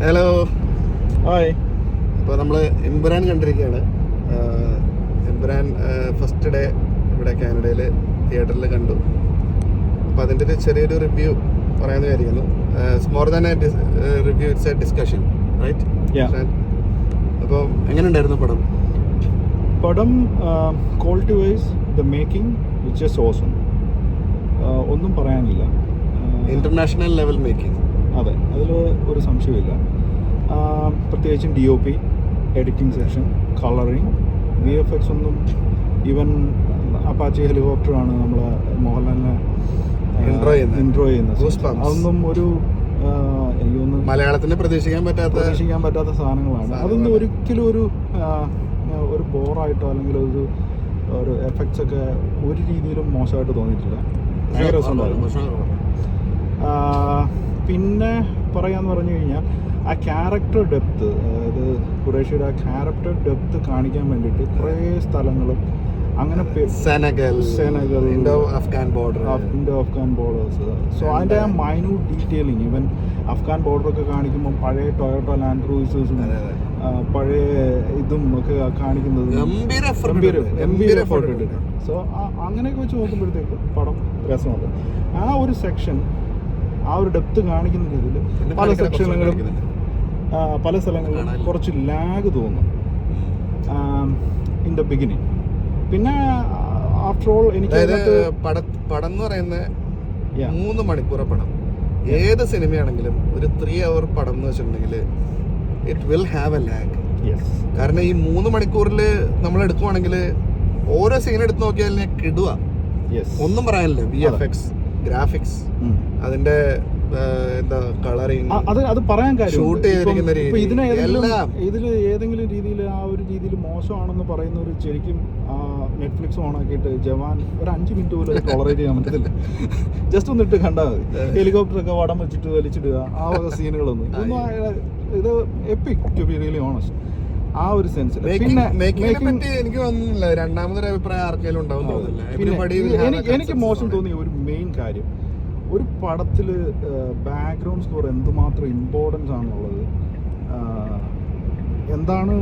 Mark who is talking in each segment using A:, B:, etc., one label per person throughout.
A: Hello,
B: hi.
A: ഇപ്പോൾ നമ്മൾ Empuraan കണ്ടിരിക്കുകയാണ്. Empuraan first day ഇവിടെ കാനഡയിൽ തിയേറ്ററിൽ കണ്ടു. അപ്പോൾ അതിൻ്റെ ഒരു ചെറിയൊരു റിവ്യൂ പറയാമെന്ന് വിചാരിക്കുന്നു. More than a review, it's a discussion, right? അപ്പോൾ എങ്ങനെ ഉണ്ടായിരുന്നു പടം?
B: Quality wise the making which is awesome, ഒന്നും പറയാനില്ല.
A: International level making.
B: അതെ, അതിൽ ഒരു സംശയമില്ല. പ്രത്യേകിച്ചും DOP, editing section, colouring, VFX ഒന്നും, ഈവൻ അപ്പാച്ചി ഹെലികോപ്റ്ററാണ് നമ്മൾ മോഹൻലാലിനെ ഇൻട്രോ ചെയ്യുന്നത്. അതൊന്നും ഒരു എനിക്കൊന്ന്
A: മലയാളത്തിന് പ്രതീക്ഷിക്കാൻ പറ്റാത്ത
B: സാധനങ്ങളാണ്. അതൊന്നും ഒരിക്കലും ഒരു ബോറായിട്ടോ അല്ലെങ്കിൽ ഒരു എഫക്ട്സ് ഒക്കെ ഒരു രീതിയിലും മോശമായിട്ട് തോന്നിയിട്ടില്ല. ഭയങ്കര രസമുണ്ടായിരുന്നു. പിന്നെ പറയാന്ന് പറഞ്ഞു കഴിഞ്ഞാൽ ആ ക്യാരക്ടർ ഡെപ്ത്, അതായത് ഖുറേഷിയുടെ ആ ക്യാരക്ടർ ഡെപ്ത് കാണിക്കാൻ വേണ്ടിയിട്ട് കുറേ സ്ഥലങ്ങളും അങ്ങനെ
A: Senegal, Indo Afghan
B: borders. So അതിൻ്റെ ആ മൈന്യൂട്ട് ഡീറ്റെയിലിങ്, ഈവൻ അഫ്ഗാൻ ബോർഡറൊക്കെ കാണിക്കുമ്പോൾ പഴയ ടൊയോട്ട ലാൻഡ് ക്രൂയിസേഴ്സും പഴയ ഇതും ഒക്കെ കാണിക്കുന്നത് ഗംഭീര എഫേർട്ട് ഇട്ടിട്ട്. സോ അങ്ങനെയൊക്കെ വെച്ച് നോക്കുമ്പോഴത്തേക്ക് പടം രസമുണ്ട്. ആ ഒരു സെക്ഷൻ, ആ ഒരു ഡെപ്ത് കാണിക്കുന്ന രീതിയിൽ പല സ്ഥലങ്ങളിലും കുറച്ച് ലാഗ് തോന്നും ഇൻ ദ ബിഗിനിങ്. പിന്നെ ആഫ്റ്റർ ഓൾ എനിക്ക്
A: പടം എന്ന് പറയുന്ന 3 മണിക്കൂർ പടം, ഏത് സിനിമയാണെങ്കിലും ഒരു 3 hour പടം എന്ന് വെച്ചിട്ടുണ്ടെങ്കിൽ it will have A lag. കാരണം ഈ 3 മണിക്കൂറിൽ നമ്മൾ എടുക്കുവാണെങ്കിൽ ഓരോ സീൻ എടുത്ത് നോക്കിയാൽ കിടുക, ഒന്നും പറയാനില്ല. VFX, ഗ്രാഫിക്സ്, അതിന്റെ എന്താ കളറിങ്,
B: അത് പറയാൻ കാര്യം
A: ഷൂട്ട് ചെയ്തിരിക്കുന്ന രീതി,
B: ഇതിൽ ഏതെങ്കിലും രീതിയിൽ ആ ഒരു രീതിയിൽ മോശമാണെന്ന് പറയുന്നവർ ശരിക്കും നെറ്റ്ഫ്ലിക്സ് ഓൺ ആക്കിയിട്ട് ജവാൻ ഒരു 5 മിനിറ്റ് പോലും ടോളറേറ്റ് ചെയ്യാൻ പറ്റത്തില്ല. ജസ്റ്റ് ഒന്നിട്ട് കണ്ടാൽ മതി. ഹെലികോപ്റ്ററൊക്കെ വടം വെച്ചിട്ട് വലിച്ചിടുക, ആ വക സീനുകളൊന്നും ഇത് epic to be really honest. ആ ഒരു സെൻസിൽ
A: എനിക്ക് തോന്നുന്നില്ല രണ്ടാമതൊരു അഭിപ്രായം ആർക്കെങ്കിലും ഉണ്ടാവും.
B: എനിക്ക് മോശം തോന്നിയ ഒരു മെയിൻ കാര്യം, ഒരു പടത്തിൽ ബാക്ക്ഗ്രൗണ്ട് സ്കോർ എന്തുമാത്രം ഇമ്പോർട്ടൻസ് ആണുള്ളത്. എന്താണ്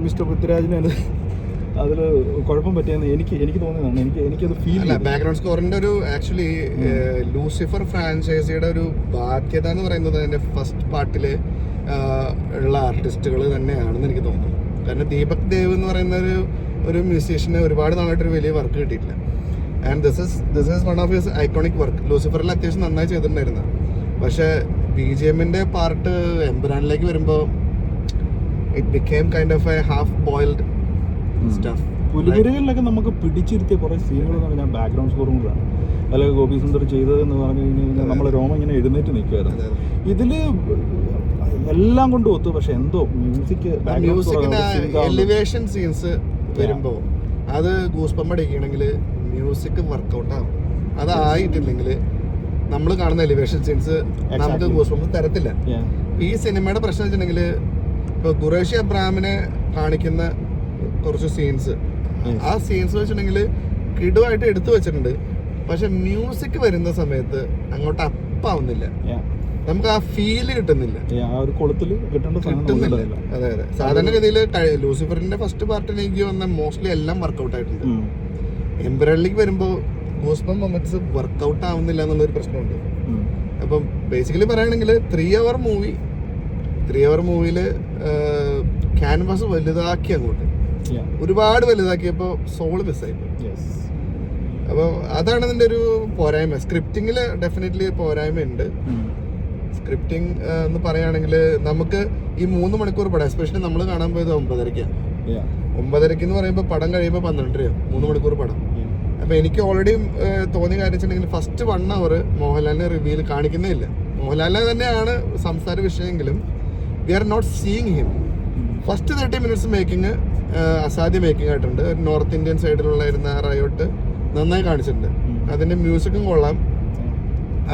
B: മിസ്റ്റർ പൃഥ്വിരാജിന് അതിൽ കുഴപ്പം പറ്റിയെന്ന് എനിക്ക് തോന്നിയതാണ്. എനിക്കത് ഫീൽ ചെയ്തു.
A: ബാക്ക്ഗ്രൗണ്ട് സ്കോറിന്റെ ഒരു ആക്ച്വലി ലൂസിഫർ ഫ്രാഞ്ചൈസിയുടെ ഒരു ബാധ്യത എന്ന് പറയുന്നത് അതിന്റെ ഫസ്റ്റ് പാർട്ടില് ഉള്ള ആർട്ടിസ്റ്റുകൾ തന്നെയാണെന്ന് എനിക്ക് തോന്നുന്നു. കാരണം ദീപക് ദേവ് എന്ന് പറയുന്ന ഒരു മ്യൂസീഷ്യന് ഒരുപാട് നാളായിട്ടൊരു വലിയ വർക്ക് കിട്ടിയിട്ടില്ല. And this is one of his iconic work. ലൂസിഫറിൽ അത്യാവശ്യം നന്നായി ചെയ്തിട്ടുണ്ടായിരുന്നു. പക്ഷേ BGMന്റെ പാർട്ട് എംപുരാനിലേക്ക് വരുമ്പോൾ it became kind of a half boiled stuff.
B: പുലിമുരുകളിലൊക്കെ നമുക്ക് പിടിച്ചിരുത്തിയ കുറേ സീനുകൾ എന്ന് പറഞ്ഞാൽ ബാക്ക്ഗ്രൗണ്ട് സ്കോറും കൂടാണ്. അല്ലെങ്കിൽ ഗോപി സുന്ദർ ചെയ്തതെന്ന് പറഞ്ഞു കഴിഞ്ഞാൽ നമ്മളെ രോമം ഇങ്ങനെ എഴുന്നേറ്റ് നിൽക്കുമായിരുന്നു. ഇതില് എല്ലാം കൊണ്ട് ഒത്തു. പക്ഷെ എന്തോ
A: മ്യൂസിക്കിന്റെ എലിവേഷൻ സീൻസ് വരുമ്പോ അത് ഗൂസ്പമ്പ് അടിക്കണമെങ്കിൽ മ്യൂസിക് വർക്കൗട്ട് ആവും. അതായിട്ടില്ലെങ്കിൽ നമ്മൾ കാണുന്ന എലിവേഷൻ സീൻസ് നമുക്ക് ഗൂസ്പമ്പ് തരത്തില്ല. ഈ സിനിമയുടെ പ്രശ്നം വെച്ചിട്ടുണ്ടെങ്കിൽ ഇപ്പൊ ഖുറേഷി അബ്രഹാമിനെ കാണിക്കുന്ന കുറച്ച് സീൻസ്, ആ സീൻസ് വെച്ചിട്ടുണ്ടെങ്കിൽ കിടുവായിട്ട് എടുത്തു വെച്ചിട്ടുണ്ട്. പക്ഷെ മ്യൂസിക് വരുന്ന സമയത്ത് അങ്ങോട്ട് അപ്പാവുന്നില്ല, നമുക്ക് ആ ഫീല് കിട്ടുന്നില്ല. അതെ. സാധാരണഗതിയിൽ ലൂസിഫറിന്റെ ഫസ്റ്റ് പാർട്ടിലേക്ക് വന്ന മോസ്റ്റ്ലി എല്ലാം വർക്കൗട്ട് ആയിട്ടുണ്ട്. എംപുരാനിലേക്ക് വരുമ്പോൾ ഗൂസ്ബംപ് മൊമെന്റ്സ് വർക്കൗട്ട് ആവുന്നില്ല എന്നുള്ളൊരു പ്രശ്നമുണ്ട്. അപ്പം ബേസിക്കലി പറയുകയാണെങ്കിൽ 3 hour മൂവിയില് ക്യാൻവാസ് വലുതാക്കി, അങ്ങോട്ട് ഒരുപാട് വലുതാക്കിയപ്പോൾ സോള് മിസ്സായി. അപ്പോൾ അതാണ് ഇതിന്റെ ഒരു പോരായ്മ. സ്ക്രിപ്റ്റിങ്ങിൽ ഡെഫിനറ്റ്ലി പോരായ്മ ഉണ്ട്. സ്ക്രിപ്റ്റിംഗ് എന്ന് പറയുകയാണെങ്കിൽ നമുക്ക് ഈ 3 മണിക്കൂർ പടം, എസ്പെഷ്യലി നമ്മൾ കാണാൻ പോയത് 9:30 എന്ന് പറയുമ്പോൾ പടം കഴിയുമ്പോൾ 12 3 മണിക്കൂർ പടം. അപ്പോൾ എനിക്ക് ഓൾറെഡി തോന്നിയ കാര്യം വെച്ചിട്ടുണ്ടെങ്കിൽ ഫസ്റ്റ് 1 hour മോഹൻലാലിനെ റിവ്യൂവിൽ കാണിക്കുന്നേ ഇല്ല. മോഹൻലാലിനെ തന്നെയാണ് സംസാര വിഷയമെങ്കിലും we are not seeing him. First 30 minutes making അസാധ്യ മേക്കിംഗ് ആയിട്ടുണ്ട്. ഒരു നോർത്ത് ഇന്ത്യൻ സൈഡിലുള്ള റയോട്ട് നന്നായി കാണിച്ചിട്ടുണ്ട്. അതിന്റെ മ്യൂസിക്കും കൊള്ളാം.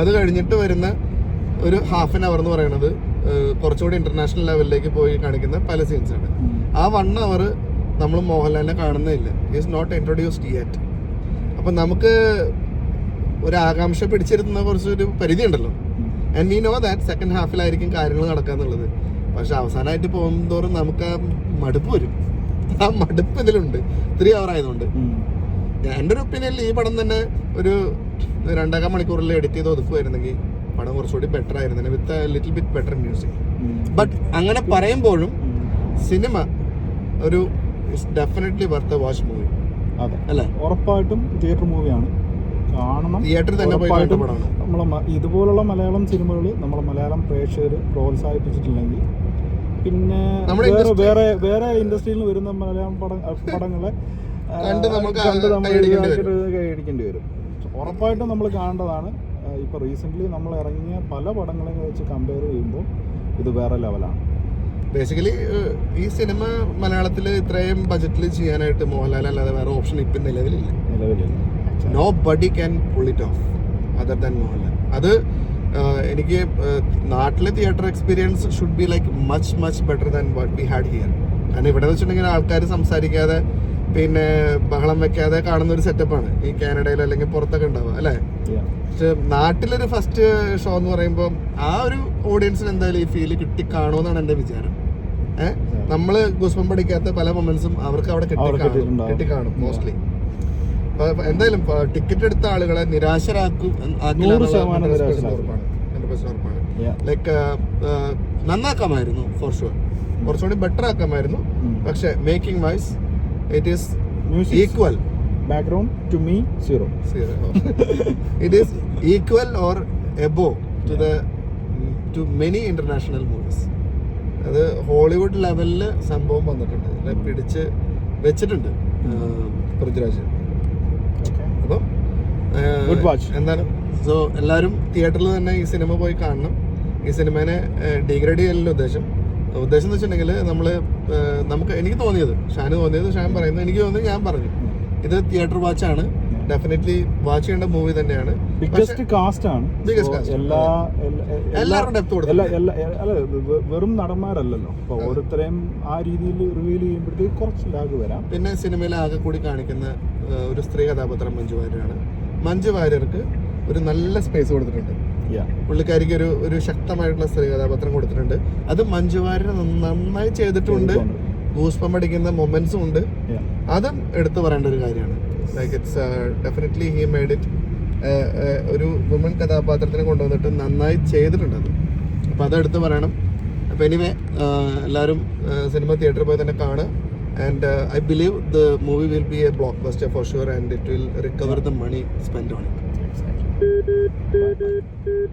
A: അത് കഴിഞ്ഞിട്ട് വരുന്ന ഒരു ½ an hour എന്ന് പറയുന്നത് കുറച്ചുകൂടി ഇന്റർനാഷണൽ ലെവലിലേക്ക് പോയി കാണിക്കുന്ന പല സീൻസാണ്. ആ 1 hour നമ്മൾ മോഹൻലാലിനെ കാണുന്നില്ല. Is not introduced yet. അപ്പം നമുക്ക് ഒരു ആകാംക്ഷ പിടിച്ചിരുന്ന കുറച്ചൊരു പരിധി ഉണ്ടല്ലോ. And we know that second ഹാഫിലായിരിക്കും കാര്യങ്ങൾ നടക്കാന്നുള്ളത്. പക്ഷെ അവസാനമായിട്ട് പോകുന്തോറും നമുക്ക് ആ മടുപ്പ് വരും. ആ മടുപ്പ് ഇതിലുണ്ട് 3 hour ആയതുകൊണ്ട്. എൻ്റെ ഒരു ഒപ്പീനിയനിൽ ഈ പടം തന്നെ ഒരു 2.5 മണിക്കൂറിൽ എഡിറ്റ് ചെയ്ത് ഒതുക്കുമായിരുന്നെങ്കിൽ പടം കുറച്ചുകൂടി ബെറ്റർ ആയിരുന്നു, with little bit better music. But അങ്ങനെ പറയുമ്പോഴും സിനിമ ഒരു ഡെഫിനറ്റ്ലി വർത്ത് വാച്ച് മൂവി.
B: അതെ
A: അല്ലേ?
B: ഉറപ്പായിട്ടും തിയേറ്റർ മൂവിയാണ്, കാണണം.
A: തിയേറ്ററിൽ തന്നെ പോയി കണ്ട പടമാണ്.
B: ഇതുപോലുള്ള മലയാളം സിനിമകൾ നമ്മളെ മലയാളം പ്രേക്ഷകർ പ്രോത്സാഹിപ്പിച്ചിട്ടില്ലെങ്കിൽ പിന്നെ വേറെ ഇൻഡസ്ട്രിയിൽ നിന്ന് വരുന്ന മലയാളം പടങ്ങളെ കണ്ട് നമ്മൾ കൈയടിക്കേണ്ടി വരും. ഉറപ്പായിട്ടും നമ്മൾ കാണേണ്ടതാണ്. ഇപ്പോൾ റീസെൻ്റ്ലി നമ്മൾ ഇറങ്ങിയ പല പടങ്ങളെ വെച്ച് കമ്പയർ ചെയ്യുമ്പോൾ ഇത് വേറെ ലെവലാണ്.
A: ബേസിക്കലി ഈ സിനിമ മലയാളത്തിൽ ഇത്രയും ബജറ്റിൽ ചെയ്യാനായിട്ട് മോഹൻലാൽ അല്ലാതെ വേറെ ഓപ്ഷൻ ഇപ്പം നിലവിലില്ല. Nobody can pull it off other than Mohanlal. അത് എനിക്ക് നാട്ടിലെ theatre experience should be like much better than what we had here. കാരണം ഇവിടെ വെച്ചിട്ടുണ്ടെങ്കിൽ ആൾക്കാർ സംസാരിക്കാതെ പിന്നെ ബഹളം വെക്കാതെ കാണുന്ന ഒരു സെറ്റപ്പാണ് ഈ കാനഡയിൽ അല്ലെങ്കിൽ പുറത്തൊക്കെ ഉണ്ടാവുക, അല്ലേ? പക്ഷെ നാട്ടിലൊരു ഫസ്റ്റ് ഷോ എന്ന് പറയുമ്പോൾ ആ ഒരു ഓഡിയൻസിന് എന്തായാലും ഈ ഫീല് കിട്ടിക്കാണുമെന്നാണ് എൻ്റെ വിചാരം. നമ്മള് ഗുസ്പം പഠിക്കാത്ത പല മൊമെന്റ്സും അവർക്ക് അവിടെ കിട്ടിക്കാണും മോസ്റ്റ്ലി. എന്തായാലും ടിക്കറ്റ് എടുത്ത ആളുകളെ നിരാശരാക്കും, ലൈക്ക് നന്നാക്കാമായിരുന്നു ഫോർ ഷുവർ, കുറച്ചുകൂടി ബെറ്റർ ആക്കാമായിരുന്നു. പക്ഷെ making wise it is equal.
B: Background to me 0.
A: It is equal or above to many international movies. അത് ഹോളിവുഡ് ലെവലില് സംഭവം വന്നിട്ടുണ്ട്, പിടിച്ച് വെച്ചിട്ടുണ്ട് പൃഥ്വിരാജ്. അപ്പം എന്താണ്, സോ എല്ലാവരും തിയേറ്ററിൽ തന്നെ ഈ സിനിമ പോയി കാണണം. ഈ സിനിമേനെ ഡിഗ്രേഡ് ചെയ്യലുള്ള ഉദ്ദേശം എന്ന് വെച്ചിട്ടുണ്ടെങ്കിൽ എനിക്ക് തോന്നിയത്, ഷാൻ പറയുന്നത്, എനിക്ക് തോന്നിയത് ഞാൻ പറഞ്ഞു, ഇത് തിയേറ്റർ വാച്ചാണ്, ഡെഫിനറ്റ്ലി വാച്ച് ചെയ്യേണ്ട മൂവി തന്നെയാണ്.
B: ബിഗ്ഗസ്റ്റ് കാസ്റ്റ് ആണ്,
A: എല്ലാവരും ഡെപ്ത് കൊടുത്തു.
B: വെറും നടന്മാരല്ലല്ലോ, അപ്പൊ ഓരോരുത്തരെയും ആ രീതിയിൽ റിവീൽ ചെയ്യുമ്പോഴത്തേക്ക് കുറച്ച് ലാഗ് വരാം.
A: പിന്നെ സിനിമയിൽ ആകെ കൂടി കാണിക്കുന്ന ഒരു സ്ത്രീ കഥാപാത്രം മഞ്ജു വാര്യരാണ്. മഞ്ജു വാര്യർക്ക് ഒരു നല്ല സ്പേസ് കൊടുത്തിട്ടുണ്ട്. പുള്ളിക്കാരിക്ക് ഒരു ശക്തമായിട്ടുള്ള സ്ത്രീ കഥാപാത്രം കൊടുത്തിട്ടുണ്ട്. അത് മഞ്ജു വാര്യർ നന്നായി ചെയ്തിട്ടുണ്ട്. ഗൂസ്പം അടിക്കുന്ന മൊമെന്റ്സും ഉണ്ട്. അതും എടുത്തു പറയേണ്ട ഒരു കാര്യമാണ്. Like it's definitely he made it. ഒരു വുമൺ കഥാപാത്രത്തിനെ കൊണ്ടുവന്നിട്ട് നന്നായി ചെയ്തിട്ടുണ്ട് അത്. അപ്പോൾ അതെടുത്ത് പറയണം. അപ്പോൾ എനിവേ എല്ലാവരും സിനിമ തിയേറ്ററിൽ പോയി തന്നെ കാണുക. And I believe the movie will be a blockbuster for sure, and it will recover the money spent on it. Exactly. Bye.